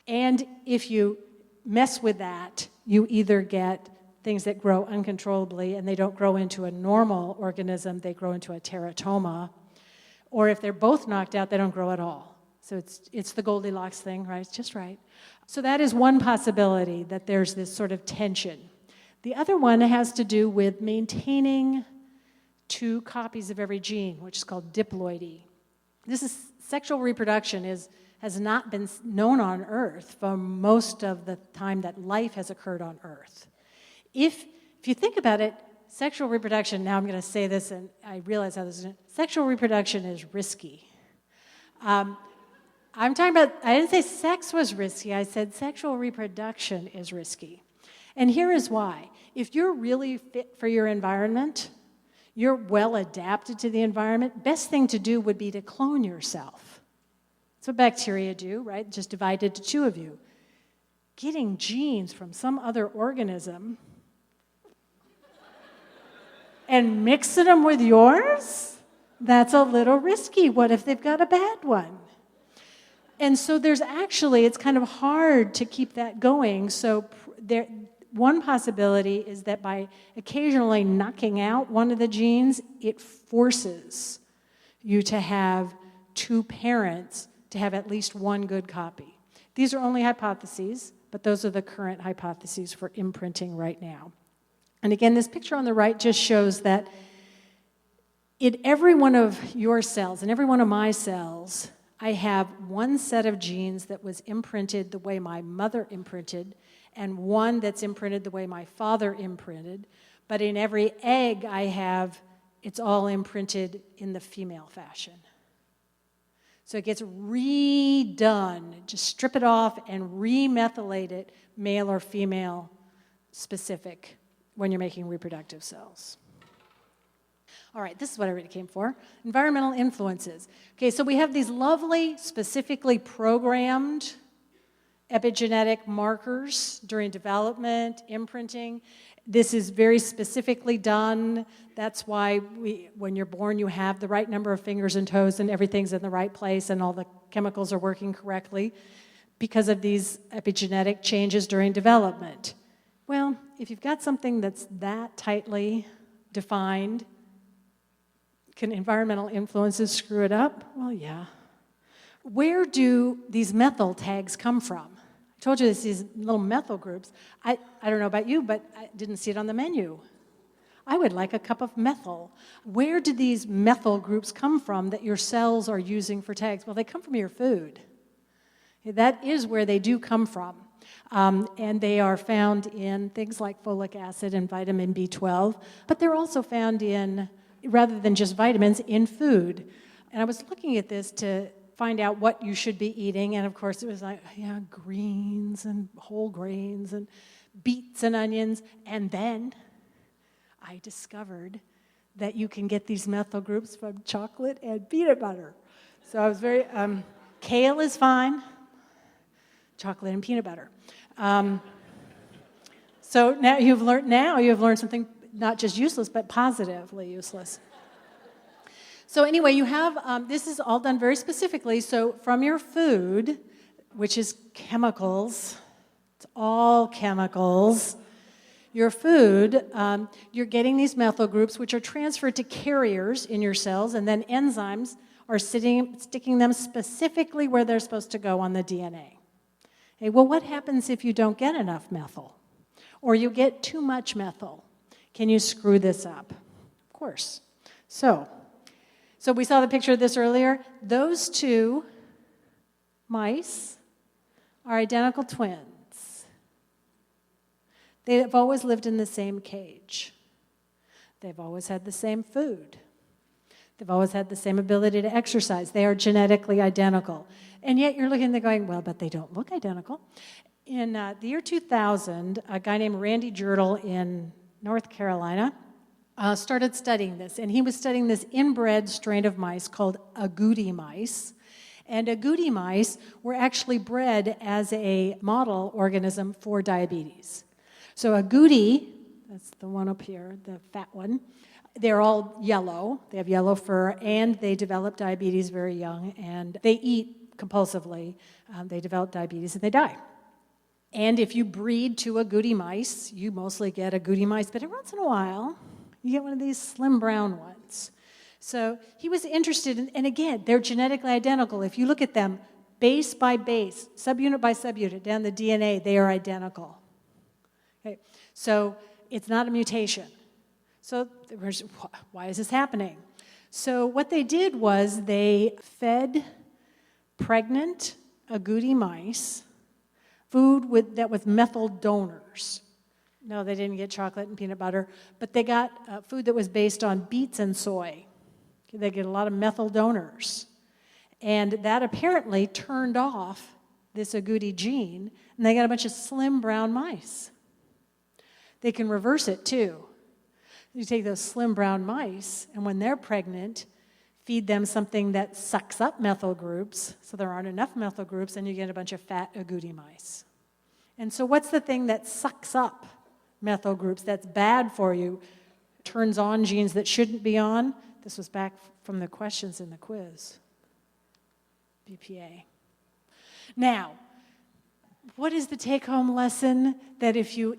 And if you mess with that, you either get things that grow uncontrollably and they don't grow into a normal organism, they grow into a teratoma. Or if they're both knocked out, they don't grow at all. So it's the Goldilocks thing, right? It's just right. So that is one possibility, that there's this sort of tension. The other one has to do with maintaining 2 copies of every gene, which is called diploidy. Sexual reproduction has not been known on Earth for most of the time that life has occurred on Earth. If you think about it, sexual reproduction, now I'm going to say this and I realize how this is, sexual reproduction is risky. I didn't say sex was risky, I said sexual reproduction is risky. And here is why. If you're really fit for your environment, you're well adapted to the environment, best thing to do would be to clone yourself. That's what bacteria do, right? Just divide into 2 of you. Getting genes from some other organism and mixing them with yours, that's a little risky. What if they've got a bad one? And so it's kind of hard to keep that going. So one possibility is that by occasionally knocking out one of the genes, it forces you to have 2 parents to have at least one good copy. These are only hypotheses, but those are the current hypotheses for imprinting right now. And again, this picture on the right just shows that in every one of your cells, in every one of my cells, I have one set of genes that was imprinted the way my mother imprinted, and one that's imprinted the way my father imprinted. But in every egg it's all imprinted in the female fashion. So it gets redone. Just strip it off and remethylate it, male or female specific, when you're making reproductive cells. All right, this is what I really came for. Environmental influences. Okay, so we have these lovely, specifically programmed epigenetic markers during development, imprinting. This is very specifically done. That's why when you're born, you have the right number of fingers and toes and everything's in the right place and all the chemicals are working correctly because of these epigenetic changes during development. Well, if you've got something that's that tightly defined, Can environmental influences screw it up? Well, yeah. Where do these methyl tags come from? I told you these little methyl groups. I don't know about you, but I didn't see it on the menu. I would like a cup of methyl. Where do these methyl groups come from that your cells are using for tags? Well, they come from your food. That is where they do come from. And they are found in things like folic acid and vitamin B12, but they're also found in, rather than just vitamins, in food. And I was looking at this to find out what you should be eating, and of course it was like, yeah, greens and whole grains and beets and onions, and then I discovered that you can get these methyl groups from chocolate and peanut butter. So I was very, kale is fine, chocolate and peanut butter. So now you've learned something not just useless, but positively useless. So anyway, you have, this is all done very specifically. So from your food, which is chemicals, it's all chemicals, your food, you're getting these methyl groups, which are transferred to carriers in your cells, and then enzymes are sticking them specifically where they're supposed to go on the DNA. Okay, well, what happens if you don't get enough methyl? Or you get too much methyl? Can you screw this up? Of course. So we saw the picture of this earlier. Those two mice are identical twins. They have always lived in the same cage. They've always had the same food. They've always had the same ability to exercise. They are genetically identical. And yet you're looking and going, well, but they don't look identical. In the year 2000, a guy named Randy Girdle in North Carolina started studying this. And he was studying this inbred strain of mice called agouti mice. And agouti mice were actually bred as a model organism for diabetes. So agouti, that's the one up here, the fat one, they're all yellow. They have yellow fur, and they develop diabetes very young, and they eat compulsively. They develop diabetes, and they die. And if you breed two agouti mice, you mostly get agouti mice, but every once in a while, you get one of these slim brown ones. So he was interested in, and again, they're genetically identical. If you look at them base by base, subunit by subunit, down the DNA, they are identical. Okay, so it's not a mutation. So why is this happening? So what they did was they fed pregnant agouti mice food with methyl donors. No, they didn't get chocolate and peanut butter, but they got food that was based on beets and soy. They get a lot of methyl donors. And that apparently turned off this agouti gene, and they got a bunch of slim brown mice. They can reverse it too. You take those slim brown mice, and when they're pregnant, feed them something that sucks up methyl groups, so there aren't enough methyl groups, and you get a bunch of fat agouti mice. And so what's the thing that sucks up methyl groups that's bad for you, turns on genes that shouldn't be on? This was back from the questions in the quiz. BPA. Now, what is the take-home lesson? That if you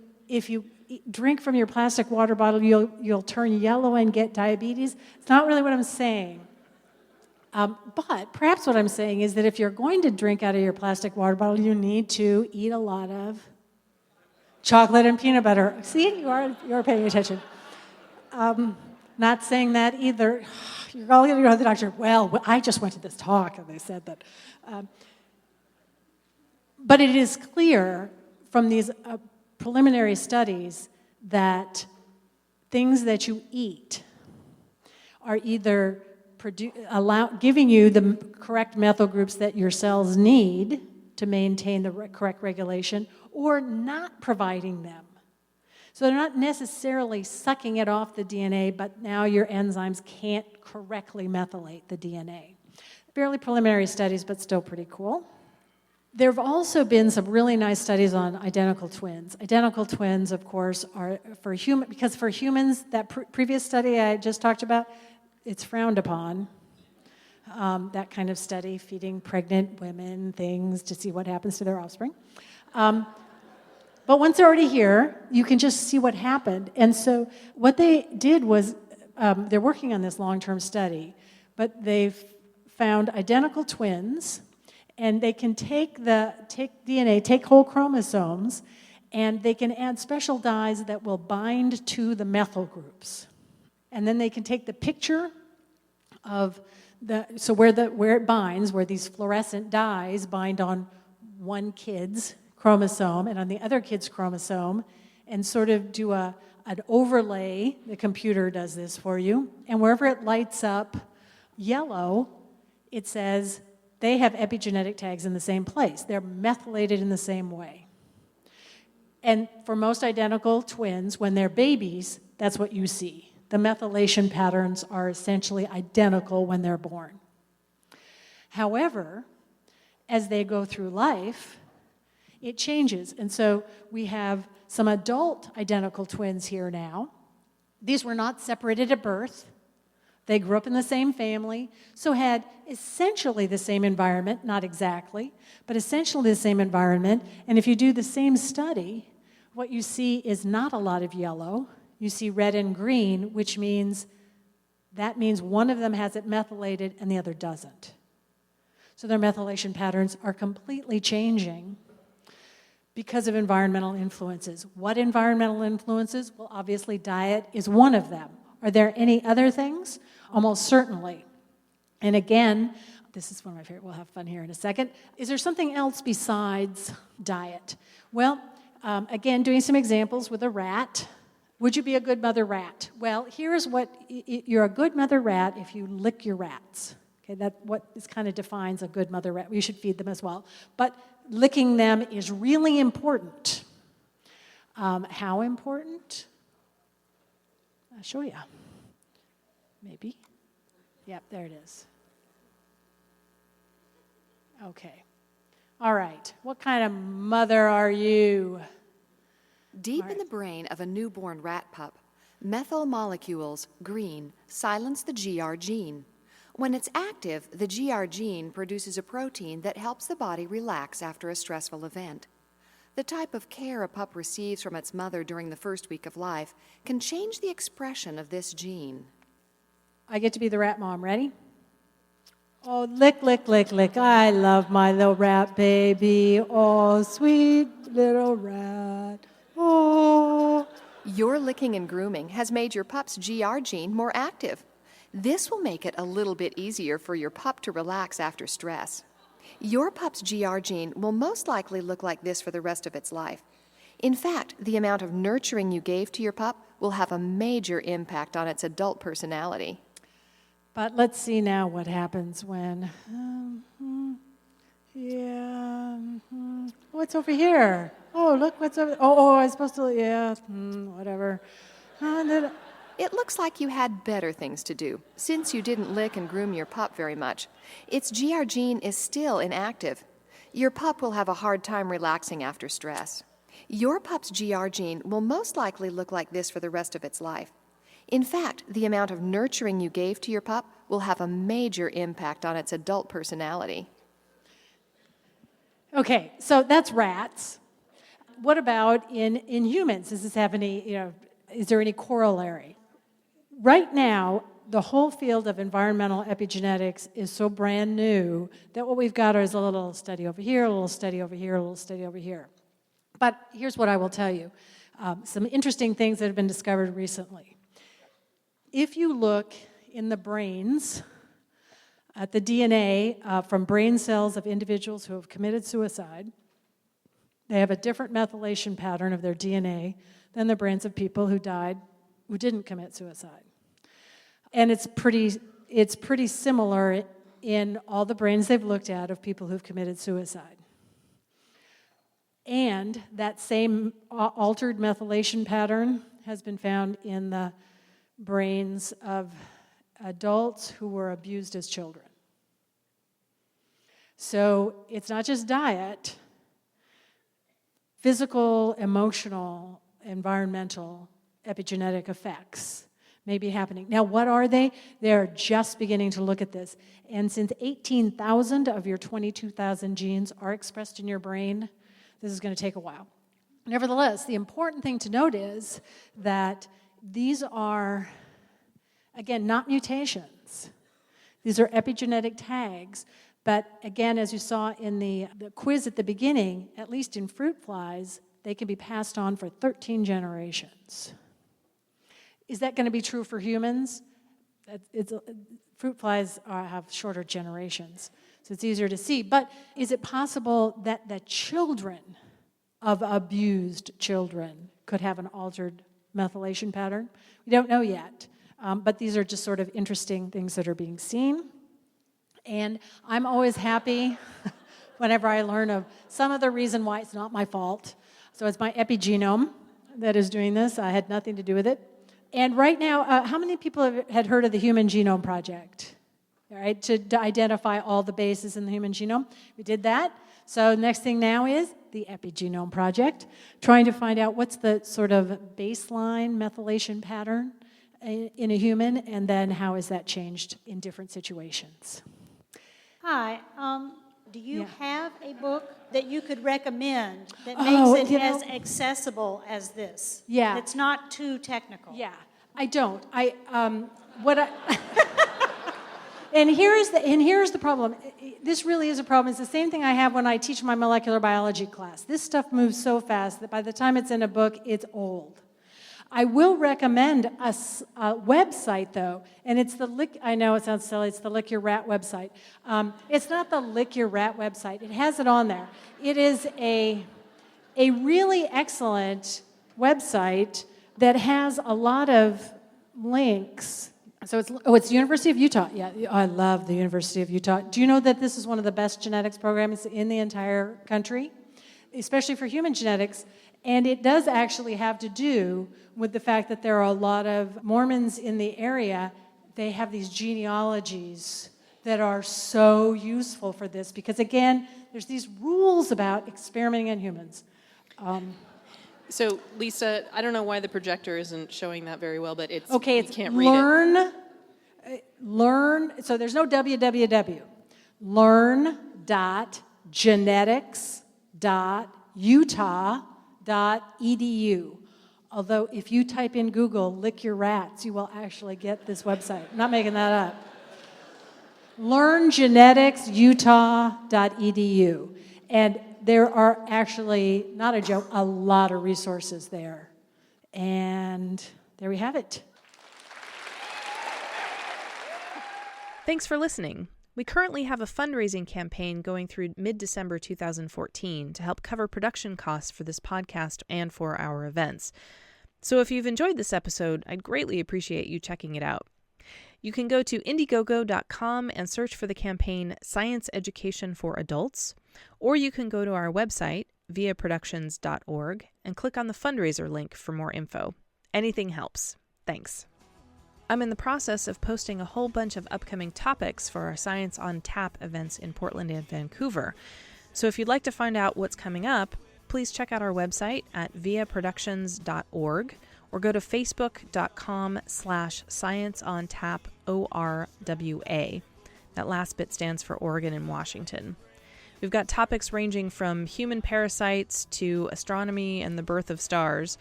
drink from your plastic water bottle, you'll turn yellow and get diabetes? It's not really what I'm saying. But perhaps what I'm saying is that if you're going to drink out of your plastic water bottle, you need to eat a lot of chocolate and peanut butter. See, you are paying attention. Not saying that either. You're all going to go to the doctor. Well, I just went to this talk, and they said that. But it is clear from these preliminary studies that things that you eat are either giving you the correct methyl groups that your cells need to maintain the correct regulation, or not providing them. So they're not necessarily sucking it off the DNA, but now your enzymes can't correctly methylate the DNA. Fairly preliminary studies, but still pretty cool. There have also been some really nice studies on identical twins. Identical twins, of course, are because for humans, that previous study I just talked about, it's frowned upon. That kind of study, feeding pregnant women things to see what happens to their offspring. But once they're already here, you can just see what happened. And so what they did was they're working on this long-term study, but they've found identical twins, and they can take DNA, take whole chromosomes, and they can add special dyes that will bind to the methyl groups. And then they can take the picture of where it binds, where these fluorescent dyes bind on one kid's chromosome and on the other kid's chromosome, and sort of do an overlay. The computer does this for you. And wherever it lights up yellow, it says they have epigenetic tags in the same place. They're methylated in the same way. And for most identical twins, when they're babies, that's what you see. The methylation patterns are essentially identical when they're born. However, as they go through life, it changes. And so we have some adult identical twins here now. These were not separated at birth. They grew up in the same family, so had essentially the same environment, not exactly, but essentially the same environment. And if you do the same study, what you see is not a lot of yellow. You see red and green, which means one of them has it methylated and the other doesn't. So their methylation patterns are completely changing because of environmental influences. What environmental influences? Well, obviously diet is one of them. Are there any other things? Almost certainly. And again, this is one of my favorite, we'll have fun here in a second. Is there something else besides diet? Well, again, doing some examples with a rat. Would you be a good mother rat? Well, here's what, you're a good mother rat if you lick your rats. Okay, that's what kind of defines a good mother rat. You should feed them as well. But licking them is really important. How important? I'll show you. Maybe. Yep, there it is. Okay. All right. What kind of mother are you? Deep in the brain of a newborn rat pup, methyl molecules, green, silence the GR gene. When it's active, the GR gene produces a protein that helps the body relax after a stressful event. The type of care a pup receives from its mother during the first week of life can change the expression of this gene. I get to be the rat mom. Ready? Oh, lick, lick, lick, lick. I love my little rat baby. Oh, sweet little rat. Oh. Your licking and grooming has made your pup's GR gene more active. This will make it a little bit easier for your pup to relax after stress. Your pup's GR gene will most likely look like this for the rest of its life. In fact, the amount of nurturing you gave to your pup will have a major impact on its adult personality. But let's see now what happens when... What's over here? Oh, look what's over... Oh, I was supposed to... Yeah, whatever. It looks like you had better things to do, since you didn't lick and groom your pup very much. Its GR gene is still inactive. Your pup will have a hard time relaxing after stress. Your pup's GR gene will most likely look like this for the rest of its life. In fact, the amount of nurturing you gave to your pup will have a major impact on its adult personality. Okay, so that's rats. What about in humans? Does this have any, is there any corollary? Right now, the whole field of environmental epigenetics is so brand new that what we've got is a little study over here, a little study over here, a little study over here. But here's what I will tell you. Some interesting things that have been discovered recently. If you look in the brains at the DNA from brain cells of individuals who have committed suicide, they have a different methylation pattern of their DNA than the brains of people who died who didn't commit suicide. And it's pretty similar in all the brains they've looked at of people who've committed suicide. And that same altered methylation pattern has been found in the brains of adults who were abused as children. So it's not just diet, physical, emotional, environmental, epigenetic effects may be happening. Now, what are they? They're just beginning to look at this. And since 18,000 of your 22,000 genes are expressed in your brain, this is going to take a while. Nevertheless, the important thing to note is that these are Again, not mutations. These are epigenetic tags. But again, as you saw in the quiz at the beginning, at least in fruit flies, they can be passed on for 13 generations. Is that going to be true for humans? Fruit flies have shorter generations, so it's easier to see. But is it possible that the children of abused children could have an altered methylation pattern? We don't know yet, but these are just sort of interesting things that are being seen. And I'm always happy whenever I learn of some other reason why it's not my fault. So it's my epigenome that is doing this. I had nothing to do with it. And right now, how many people had heard of the Human Genome Project? All right, to identify all the bases in the human genome. We did that. So next thing now is the Epigenome Project, trying to find out what's the sort of baseline methylation pattern in a human, and then how is that changed in different situations. Hi, do you have a book that you could recommend that makes it as accessible as this? Yeah. It's not too technical. Yeah, I don't. And here's the problem. This really is a problem. It's the same thing I have when I teach my molecular biology class. This stuff moves so fast that by the time it's in a book, it's old. I will recommend a website, though, and it's I know it sounds silly, it's the Lick Your Rat website. It's not the Lick Your Rat website. It has it on there. It is a really excellent website that has a lot of links. So it's the University of Utah. Yeah, I love the University of Utah. Do you know that this is one of the best genetics programs in the entire country, especially for human genetics? And it does actually have to do with the fact that there are a lot of Mormons in the area. They have these genealogies that are so useful for this because, again, there's these rules about experimenting on humans. So, Lisa, I don't know why the projector isn't showing that very well, but it's okay. you It's can't read it. Learn. So there's no www. Learn.genetics.utah.edu. Although if you type in Google, lick your rats, you will actually get this website. I'm not making that up. LearnGeneticsUtah.edu. And there are actually, not a joke, a lot of resources there. And there we have it. Thanks for listening. We currently have a fundraising campaign going through mid-December 2014 to help cover production costs for this podcast and for our events. So if you've enjoyed this episode, I'd greatly appreciate you checking it out. You can go to Indiegogo.com and search for the campaign Science Education for Adults, or you can go to our website, viaproductions.org, and click on the fundraiser link for more info. Anything helps. Thanks. I'm in the process of posting a whole bunch of upcoming topics for our Science on Tap events in Portland and Vancouver. So if you'd like to find out what's coming up, please check out our website at viaproductions.org or go to facebook.com/scienceontap.orwa. That last bit stands for Oregon and Washington. We've got topics ranging from human parasites to astronomy and the birth of stars,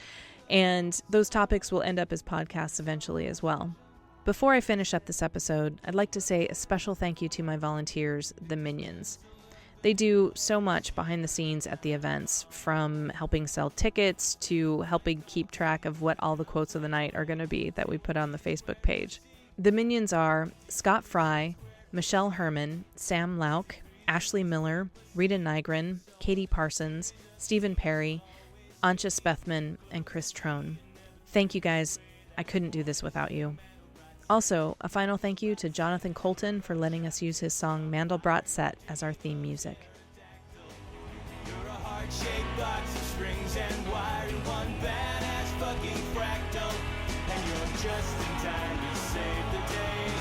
and those topics will end up as podcasts eventually as well. Before I finish up this episode, I'd like to say a special thank you to my volunteers, the Minions. They do so much behind the scenes at the events, from helping sell tickets to helping keep track of what all the quotes of the night are going to be that we put on the Facebook page. The Minions are Scott Fry, Michelle Herman, Sam Lauk, Ashley Miller, Rita Nygren, Katie Parsons, Stephen Perry, Ancha Spethman, and Chris Trone. Thank you guys. I couldn't do this without you. Also, a final thank you to Jonathan Coulton for letting us use his song Mandelbrot Set as our theme music. You're a heart-shaped box of strings and wire in one badass fucking fractal, and you're just in time to save the day.